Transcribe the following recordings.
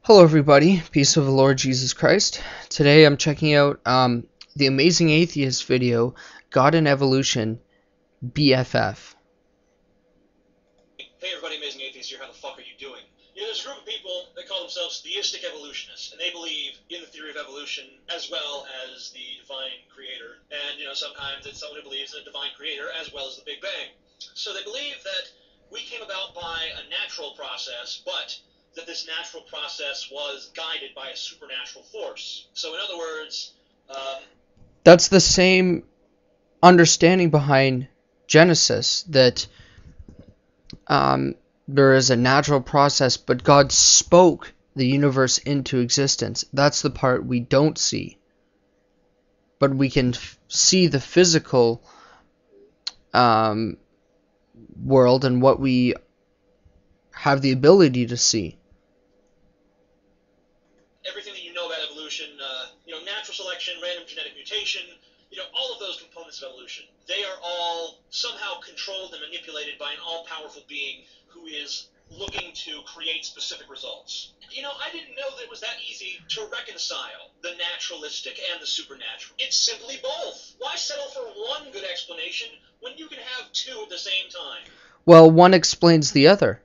Hello everybody, peace of the Lord Jesus Christ. Today I'm checking out the Amazing Atheist video, God and Evolution BFF. Hey everybody, Amazing Atheist here, how the fuck are you doing? There's a group of people that call themselves theistic evolutionists, and they believe in the theory of evolution as well as the divine creator. And, sometimes it's someone who believes in a divine creator as well as the Big Bang. So they believe that we came about by a natural process, but that this natural process was guided by a supernatural force. So in other words, that's the same understanding behind Genesis, that there is a natural process, but God spoke the universe into existence. That's the part we don't see. But we can see the physical world and what we have the ability to see. Everything that you know about evolution, natural selection, random genetic mutation, all of those components of evolution, they are all somehow controlled and manipulated by an all-powerful being who is looking to create specific results. I didn't know that it was that easy to reconcile the naturalistic and the supernatural. It's simply both. Why settle for one good explanation when you can have two at the same time? Well, one explains the other,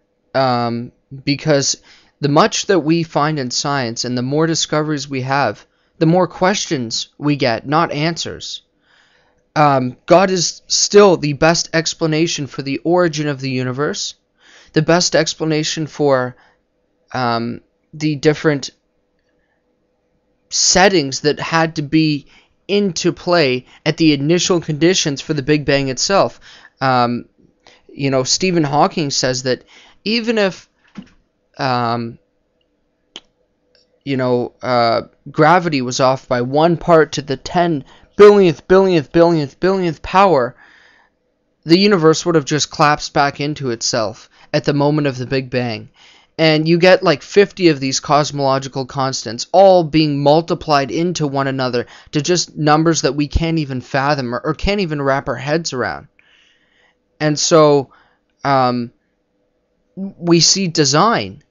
because the much that we find in science and the more discoveries we have, the more questions we get, not answers. God is still the best explanation for the origin of the universe, the best explanation for the different settings that had to be into play at the initial conditions for the Big Bang itself. Stephen Hawking says that even if gravity was off by 1 part to the 10 billionth power, the universe would have just collapsed back into itself at the moment of the Big Bang. And you get like 50 of these cosmological constants all being multiplied into one another to just numbers that we can't even fathom or can't even wrap our heads around. And so we see design.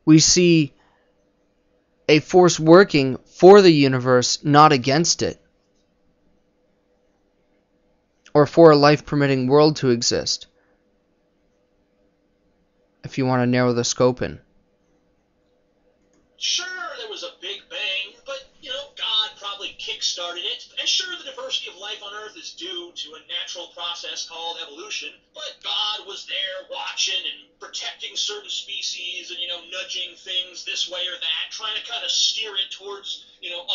We see a force working for the universe, not against it, or for a life-permitting world to exist, if you want to narrow the scope in. Sure, there was a Big Bang, but, God probably kick-started it. And sure, the diversity of life on Earth is due to a natural process called evolution, but God was there watching and protecting certain species and, nudging things this way or that, trying to kind of steer it towards,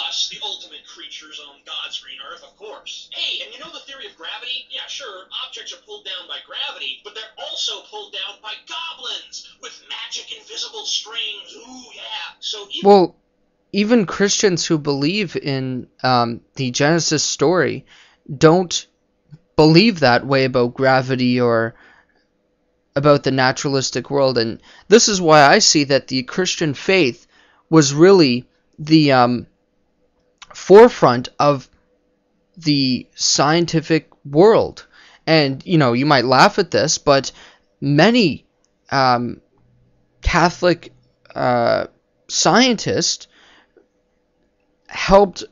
us, the ultimate creatures on God's green Earth, of course. Hey, and the theory of gravity? Yeah, sure, objects are pulled down by gravity, but they're also pulled down by goblins with magic invisible strings. Ooh, yeah. So even Christians who believe in the Genesis story don't believe that way about gravity or about the naturalistic world. And this is why I see that the Christian faith was really the forefront of the scientific world. And, you might laugh at this, but many Catholic scientists helped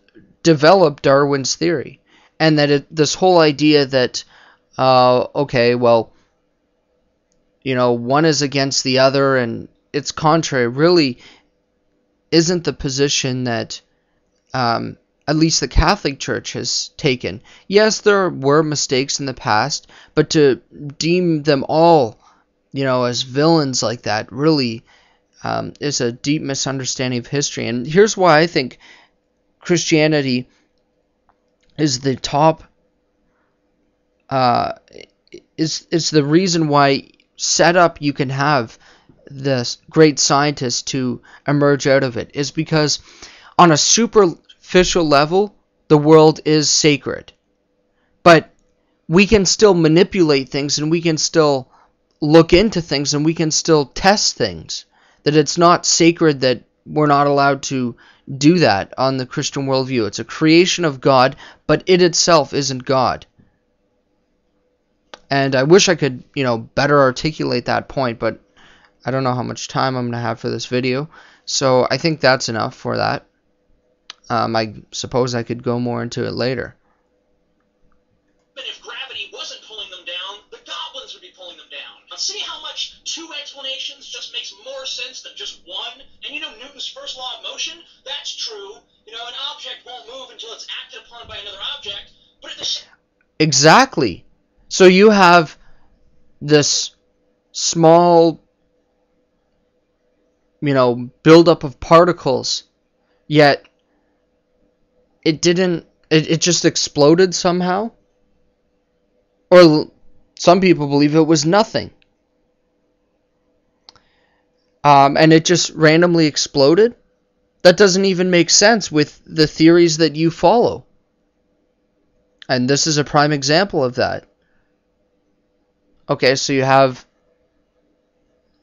develop Darwin's theory, and that this whole idea that one is against the other and it's contrary really isn't the position that at least the Catholic Church has taken. Yes, there were mistakes in the past, but to deem them all as villains like that really is a deep misunderstanding of history. And here's why I think Christianity is the top, is the reason why set up you can have this great scientist to emerge out of it, is because on a superficial level, the world is sacred. But we can still manipulate things, and we can still look into things, and we can still test things. That it's not sacred, that we're not allowed to do that on the Christian worldview. It's a creation of God, but it itself isn't God. And I wish I could, better articulate that point, but I don't know how much time I'm going to have for this video, so I think that's enough for that. I suppose I could go more into it later. But if gravity wasn't pulling them down, the goblins would be pulling them down. Now see how much two explanations just makes more sense than just one? And you know Newton's first law of motion? That's true. You know, an object won't move until it's acted upon by another object, but at the same... Exactly. So you have this small, buildup of particles, yet it didn't, it just exploded somehow. Or some people believe it was nothing. And it just randomly exploded. That doesn't even make sense with the theories that you follow. And this is a prime example of that. Okay, so you have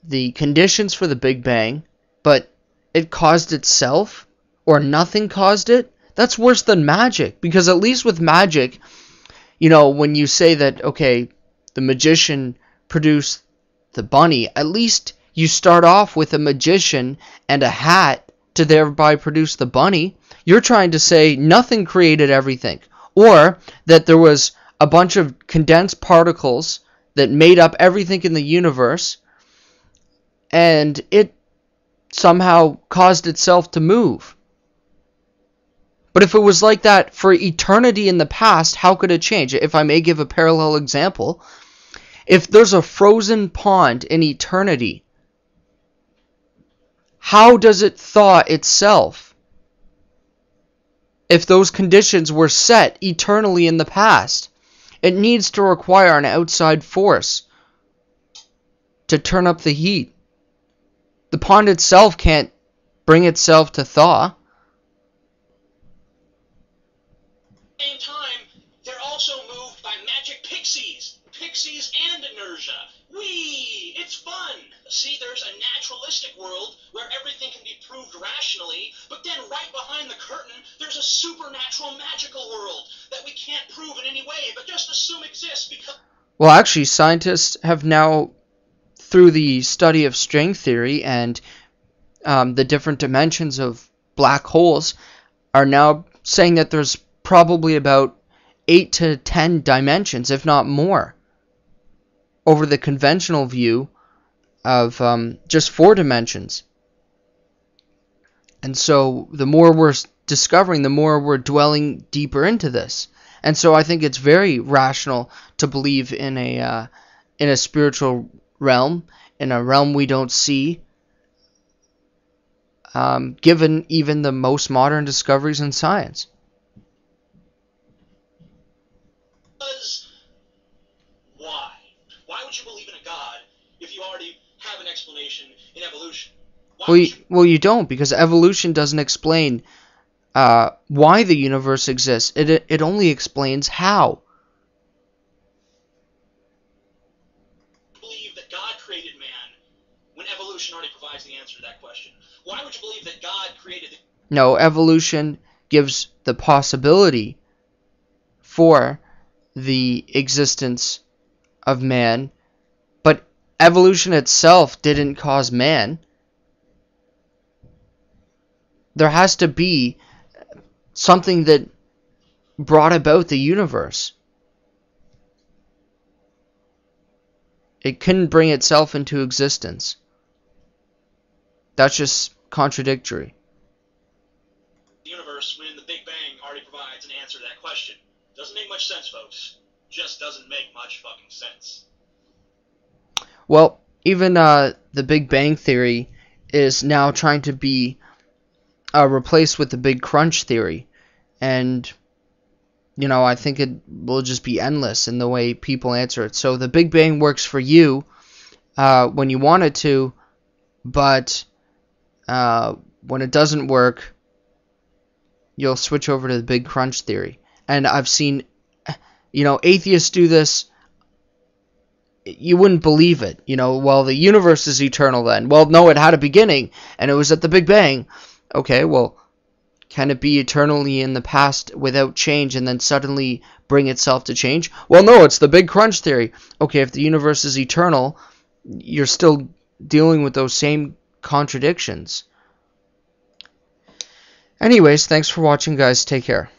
the conditions for the Big Bang, but it caused itself, or nothing caused it? That's worse than magic, because at least with magic, when you say that, okay, the magician produced the bunny, at least you start off with a magician and a hat to thereby produce the bunny. You're trying to say nothing created everything, or that there was a bunch of condensed particles that made up everything in the universe, and it somehow caused itself to move. But if it was like that for eternity in the past, how could it change? If I may give a parallel example, if there's a frozen pond in eternity, how does it thaw itself? If those conditions were set eternally in the past, it needs to require an outside force to turn up the heat. The pond itself can't bring itself to thaw. Same time, they're also moved by magic pixies and inertia. Whee! It's fun! See, there's a naturalistic world where everything can be proved rationally, but then right behind the curtain, there's a supernatural magical world that we can't prove in any way, but just assume exists because... Well, actually, scientists have now, through the study of string theory and the different dimensions of black holes, are now saying that there's probably about 8 to 10 dimensions, if not more, over the conventional view of just 4 dimensions. And so the more we're discovering, the more we're dwelling deeper into this. And so I think it's very rational to believe in a spiritual realm, in a realm we don't see, given even the most modern discoveries in science. Why? Why would you believe in a God if you already have an explanation in evolution? Well, you don't, because evolution doesn't explain why the universe exists. It only explains how. Believe that God created man when evolution already provides the answer to that question. Why would you believe that God created... No, evolution gives the possibility for the existence of man, but evolution itself didn't cause man. There has to be something that brought about the universe. It couldn't bring itself into existence. That's just contradictory. The universe, when the Big Bang already provides an answer to that question. Doesn't make much sense, folks. Just doesn't make much fucking sense. Well, even the Big Bang Theory is now trying to be replaced with the Big Crunch Theory. And, I think it will just be endless in the way people answer it. So the Big Bang works for you when you want it to, but when it doesn't work, you'll switch over to the Big Crunch Theory. And I've seen, atheists do this. You wouldn't believe it. Well, the universe is eternal then. Well, no, it had a beginning, and it was at the Big Bang. Okay, well, can it be eternally in the past without change and then suddenly bring itself to change? Well, no, it's the Big Crunch Theory. Okay, if the universe is eternal, you're still dealing with those same contradictions. Anyways, thanks for watching, guys. Take care.